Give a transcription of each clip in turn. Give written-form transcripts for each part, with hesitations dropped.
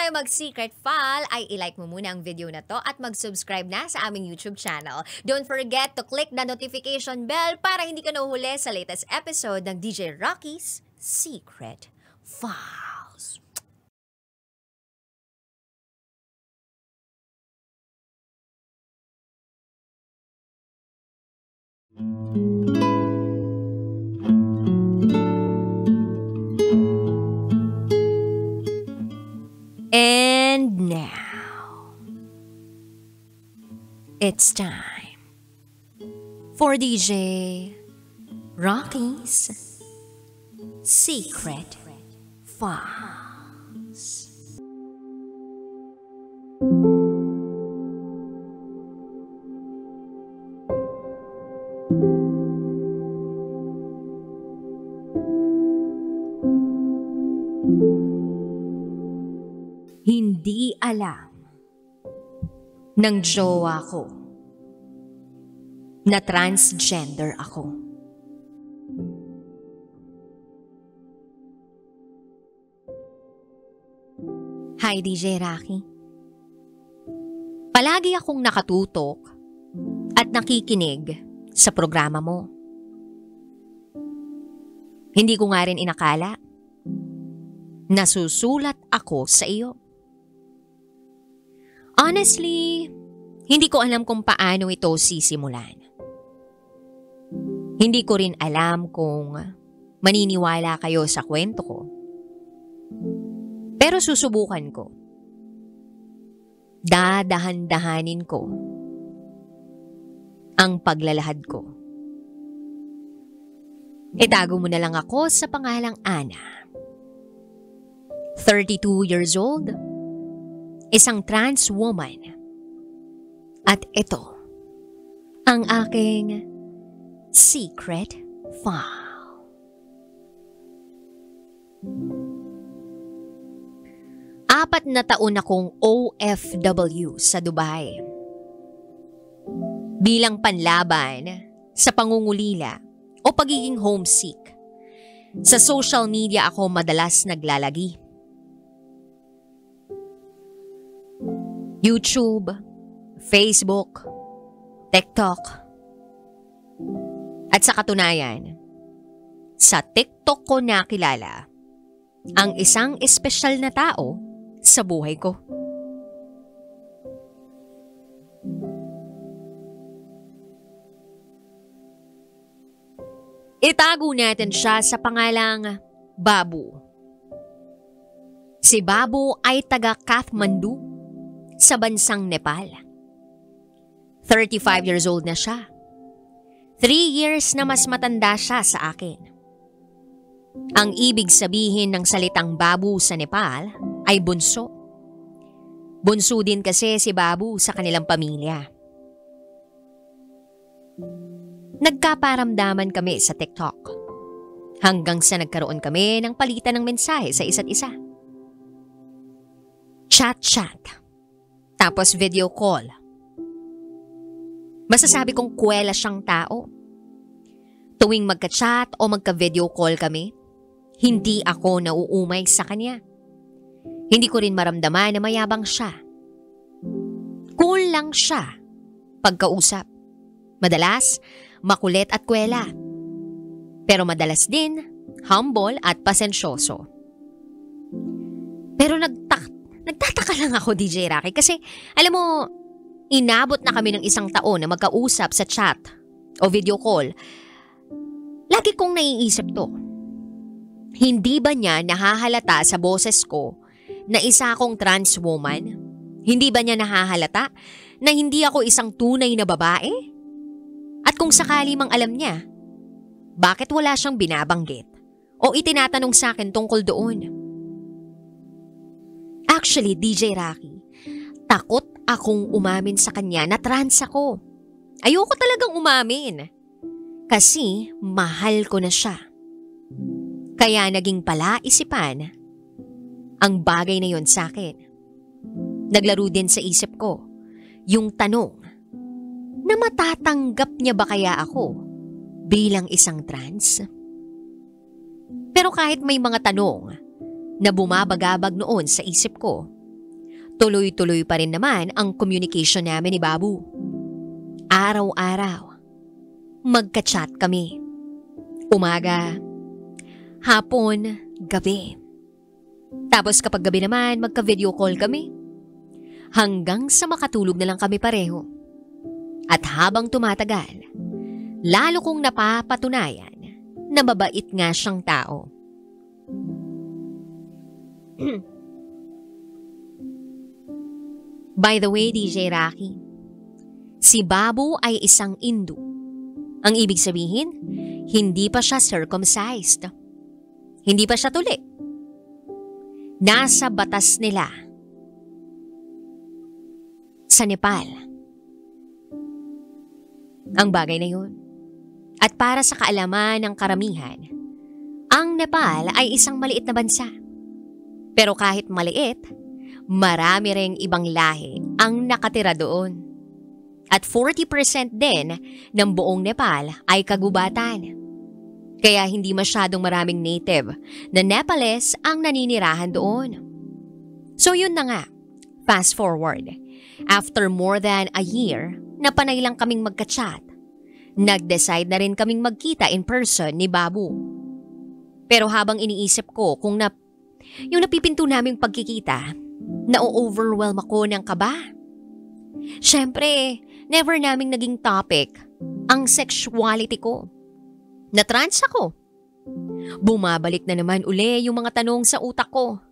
tayo mag-secret file, ay ilike mo muna ang video na to at mag-subscribe na sa aming YouTube channel. Don't forget to click the notification bell para hindi ka nahuhuli sa latest episode ng DJ Rocky's Secret Files. And now, it's time for DJ Rocky's Secret Files. Hindi alam ng jowa ko na transgender ako. Hi DJ Rocky. Palagi akong nakatutok at nakikinig sa programa mo. Hindi ko nga rin inakala nasusulat ako sa iyo. Honestly, hindi ko alam kung paano ito sisimulan. Hindi ko rin alam kung maniniwala kayo sa kwento ko. Pero susubukan ko. Dadahan-dahanin ko ang paglalahad ko. Itago mo na lang ako sa pangalang Ana. 32 years old, isang trans woman. At ito, ang aking secret file. Apat na taon akong OFW sa Dubai. Bilang panlaban sa pangungulila o pagiging homesick, sa social media ako madalas naglalagi. YouTube, Facebook, TikTok. At sa katunayan, sa TikTok ko nakilala ang isang espesyal na tao sa buhay ko. Itago natin siya sa pangalang Babu. Si Babu ay taga Kathmandu sa bansang Nepal. 35 years old na siya. 3 years na mas matanda siya sa akin. Ang ibig sabihin ng salitang Babu sa Nepal ay bunso. Bunso din kasi si Babu sa kanilang pamilya. Nagkaparamdaman kami sa TikTok hanggang sa nagkaroon kami ng palitan ng mensahe sa isa't isa. Chat. Tapos video call. Masasabi kong kuwela siyang tao. Tuwing magka-chat o magka-video call kami, hindi ako nauumay sa kanya. Hindi ko rin maramdaman na mayabang siya. Cool lang siya pagkausap. Madalas, makulit at kuwela. Pero madalas din, humble at pasensyoso. Pero nagtataka lang ako, DJ Rocky, kasi alam mo, inabot na kami ng isang taon na magkausap sa chat o video call. Lagi kong naiisip to. Hindi ba niya nahahalata sa boses ko na isa akong trans woman? Hindi ba niya nahahalata na hindi ako isang tunay na babae? At kung sakali mang alam niya, bakit wala siyang binabanggit o itinatanong sa akin tungkol doon? Actually, DJ Rocky, takot akong umamin sa kanya na trans ako. Ayoko talagang umamin. Kasi mahal ko na siya. Kaya naging palaisipan ang bagay na yon sa akin. Naglaro din sa isip ko yung tanong na matatanggap niya ba kaya ako bilang isang trans? Pero kahit may mga tanong na bumabagabag noon sa isip ko, Tuloy-tuloy pa rin naman ang communication namin ni Babu. Araw-araw, magka-chat kami. Umaga, hapon, gabi. Tapos kapag gabi naman, magka-video call kami. Hanggang sa makatulog na lang kami pareho. At habang tumatagal, lalo kong napapatunayan na mabait nga siyang tao. By the way, DJ Rocky, si Babu ay isang Hindu. Ang ibig sabihin, hindi pa siya circumcised. Hindi pa siya tuli. Nasa batas nila sa Nepal ang bagay na yun. At para sa kaalaman ng karamihan, ang Nepal ay isang maliit na bansa. Pero kahit maliit, marami ring ibang lahi ang nakatira doon. At 40% din ng buong Nepal ay kagubatan. Kaya hindi masyadong maraming native na Nepalese ang naninirahan doon. So yun na nga, fast forward. After more than a year, na panay lang kaming magka-chat, nag-decide na rin kaming magkita in person ni Babu. Pero habang iniisip ko kung yung napipinto naming pagkikita, na-overwhelm ako ng kaba. Siyempre, never naming naging topic ang sexuality ko. Na-trans ako. Bumabalik na naman uli yung mga tanong sa utak ko.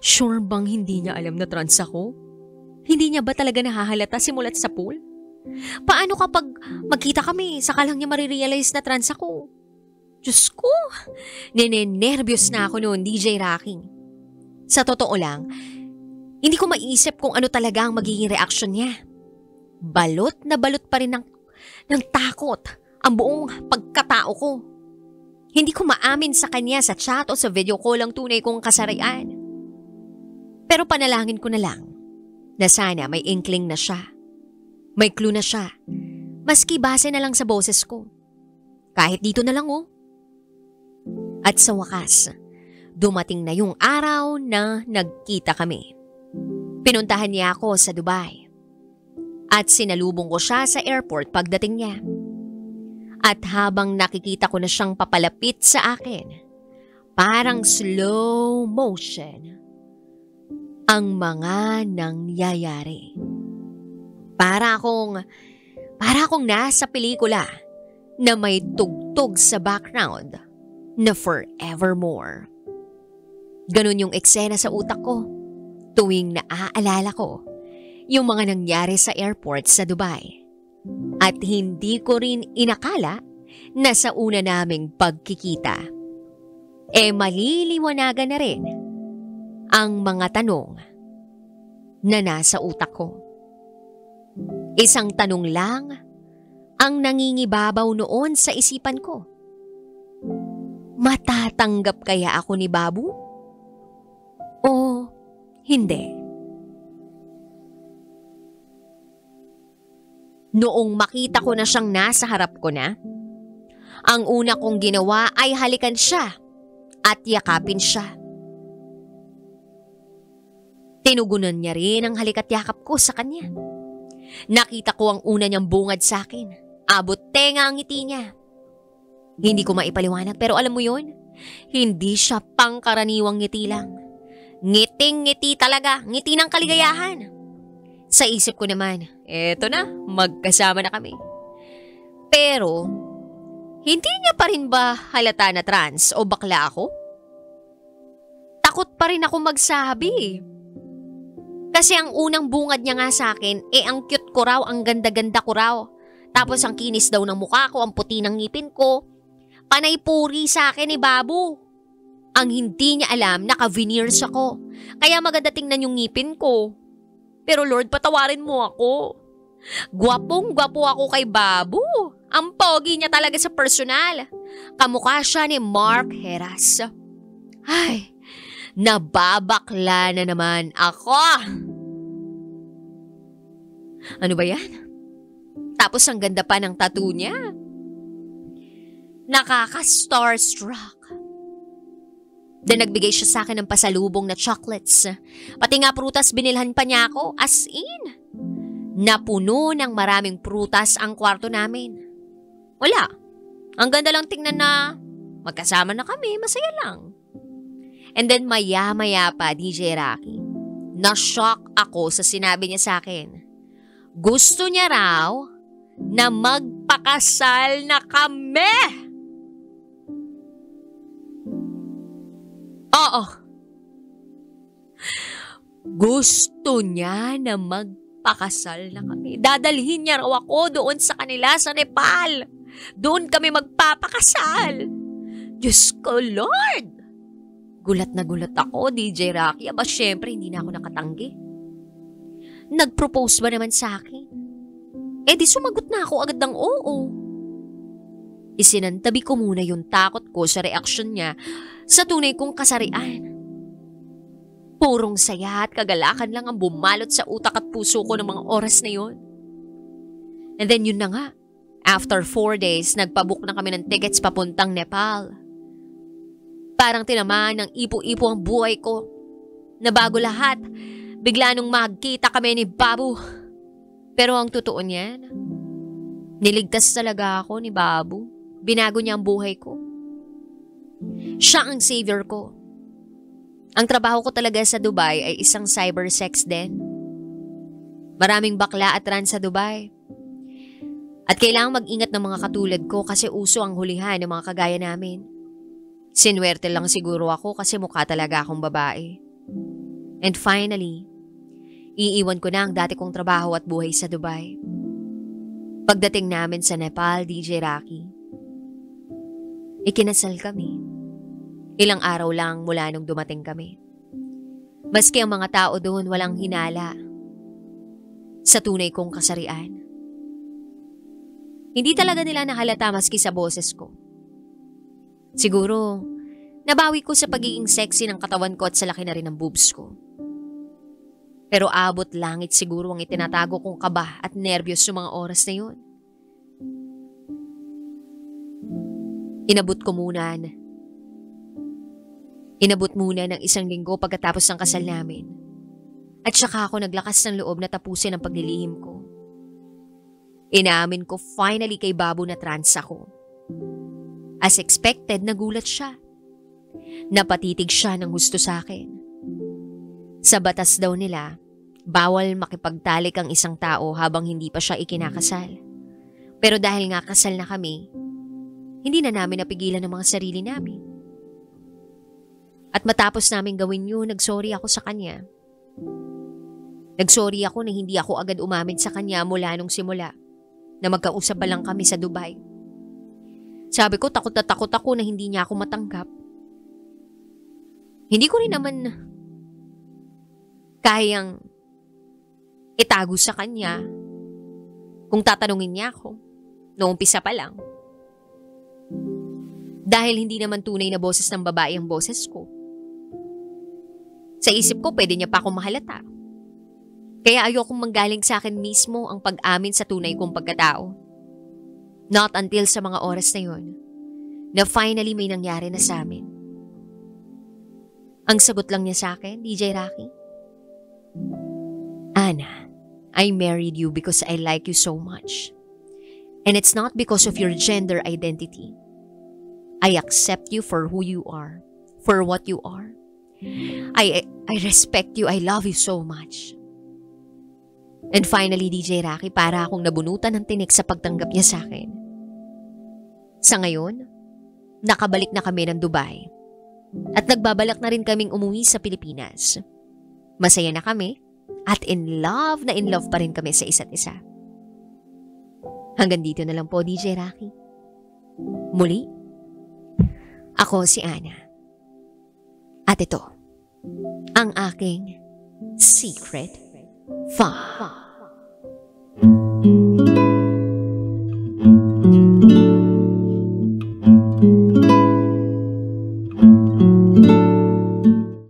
Sure bang hindi niya alam na trans ako? Hindi niya ba talaga nahahalata simulat sa pool? Paano kapag magkita kami, saka lang niya marirealize na trans ako? Diyos ko, nenenervyos na ako noon, DJ Rocky. Sa totoo lang, hindi ko maiisip kung ano talaga ang magiging reaksyon niya. Balot na balot pa rin ng takot ang buong pagkatao ko. Hindi ko maamin sa kanya sa chat o sa video call ang tunay kong kasarian. Pero panalangin ko na lang na sana may inkling na siya. May clue na siya. Maski base na lang sa boses ko. Kahit dito na lang At sa wakas, dumating na yung araw na nagkita kami. Pinuntahan niya ako sa Dubai. At sinalubong ko siya sa airport pagdating niya. At habang nakikita ko na siyang papalapit sa akin, parang slow motion ang mga nangyayari. Para akong nasa pelikula na may tugtog sa background na forevermore. Ganun yung eksena sa utak ko tuwing naaalala ko yung mga nangyari sa airport sa Dubai. At hindi ko rin inakala na sa una naming pagkikita, maliliwanagan na rin ang mga tanong na nasa utak ko. Isang tanong lang ang nangingibabaw noon sa isipan ko. Matatanggap kaya ako ni Babu? O hindi? Noong makita ko na siyang nasa harap ko na, ang una kong ginawa ay halikan siya at yakapin siya. Tinugunan niya rin ang halikat yakap ko sa kanya. Nakita ko ang una niyang bungad sa akin. Abot tenga ang ngiti niya. Hindi ko maipaliwanag pero alam mo yun, hindi siya pangkaraniwang ngiti lang. Ngiting-ngiti talaga, ngiti ng kaligayahan. Sa isip ko naman, eto na, magkasama na kami. Pero, hindi niya pa rin ba halata na trans o bakla ako? Takot pa rin ako magsabi. Kasi ang unang bungad niya nga sa akin, ang cute ko raw, ang ganda-ganda ko raw. Tapos ang kinis daw ng mukha ko, ang puti ng ngipin ko. Panay puri sa akin ni Babu. Ang hindi niya alam, naka-veneers ako. Kaya maganda tingnan yung ngipin ko. Pero Lord, patawarin mo ako. Gwapong-gwapo ako kay Babu. Ang pogi niya talaga sa personal. Kamukha siya ni Mark Heras. Ay, nababakla na naman ako. Ano ba yan? Tapos ang ganda pa ng tattoo niya. Nakaka-starstruck. Then nagbigay siya sa akin ng pasalubong na chocolates. Pati nga prutas binilhan pa niya ako, as in. Napuno ng maraming prutas ang kwarto namin. Wala. Ang ganda lang tingnan na magkasama na kami, masaya lang. And then maya-maya pa, DJ Rocky, na-shock ako sa sinabi niya sa akin. Gusto niya raw na magpakasal na kami. Oo. Gusto niya na magpakasal na kami. Dadalhin niya raw ako doon sa kanila sa Nepal. Doon kami magpapakasal. Diyos ko, Lord! Gulat na gulat ako, DJ Rocky. Aba, syempre, hindi na ako nakatanggi. Nag-propose ba naman sa akin? Eh di sumagot na ako agad ng oo. Isinantabi ko muna yung takot ko sa reaksyon niya sa tunay kong kasarian. Purong saya at kagalakan lang ang bumalot sa utak at puso ko ng mga oras na yon. And then yun na nga. After 4 days, nagpabook na kami ng tickets papuntang Nepal. Parang tinamaan ng ipo-ipo ang buhay ko. Na bago lahat, bigla nung magkita kami ni Babu. Pero ang totoo niyan, niligtas talaga ako ni Babu. Binago niya ang buhay ko. Siya ang savior ko. Ang trabaho ko talaga sa Dubai ay isang cybersex din. Maraming bakla at trans sa Dubai. At kailangang mag-ingat ng mga katulad ko kasi uso ang hulihan ng mga kagaya namin. Sinwerte lang siguro ako kasi mukha talaga akong babae. And finally, iiwan ko na ang dati kong trabaho at buhay sa Dubai. Pagdating namin sa Nepal, DJ Rocky, ikinasal kami. Ilang araw lang mula nung dumating kami. Maski ang mga tao doon walang hinala sa tunay kong kasarian. Hindi talaga nila nahalata maski sa boses ko. Siguro, nabawi ko sa pagiging sexy ng katawan ko at sa laki na rin ng boobs ko. Pero abot langit siguro ang itinatago kong kaba at nerbiyos sa mga oras na yun. Inabot muna ng 1 linggo pagkatapos ng kasal namin. At saka ako naglakas ng loob na tapusin ang paglilihim ko. Inaamin ko finally kay Babu na trans ako. As expected, nagulat siya. Napatitig siya ng gusto sa akin. Sa batas daw nila, bawal makipagtalik ang isang tao habang hindi pa siya ikinakasal. Pero dahil nga kasal na kami, hindi na namin napigilan ang mga sarili namin. At matapos namin gawin yun, nagsorry ako sa kanya. Nagsorry ako na hindi ako agad umamin sa kanya mula nung simula na magkausap pa lang kami sa Dubai. Sabi ko takot na takot ako na hindi niya ako matanggap. Hindi ko rin naman kayang itago sa kanya kung tatanungin niya ako noong umpisa pa lang. Dahil hindi naman tunay na boses ng babae ang boses ko. Sa isip ko, pwede niya pa akong mahalata. Kaya ayokong manggaling sa akin mismo ang pag-amin sa tunay kong pagkatao. Not until sa mga oras na yon, na finally may nangyari na sa amin. Ang sagot lang niya sa akin, DJ Rocky, Ana, I married you because I like you so much. And it's not because of your gender identity. I accept you for who you are, for what you are. I respect you, I love you so much. And finally, DJ Rocky, para akong nabunutan ng tinik sa pagtanggap niya sa akin. Sa ngayon, nakabalik na kami ng Dubai. At nagbabalak na rin kaming umuwi sa Pilipinas. Masaya na kami at in love pa rin kami sa isa't isa. Hanggang dito na lang po, DJ Rocky. Muli, ako si Ana. At ito, ang aking secret file.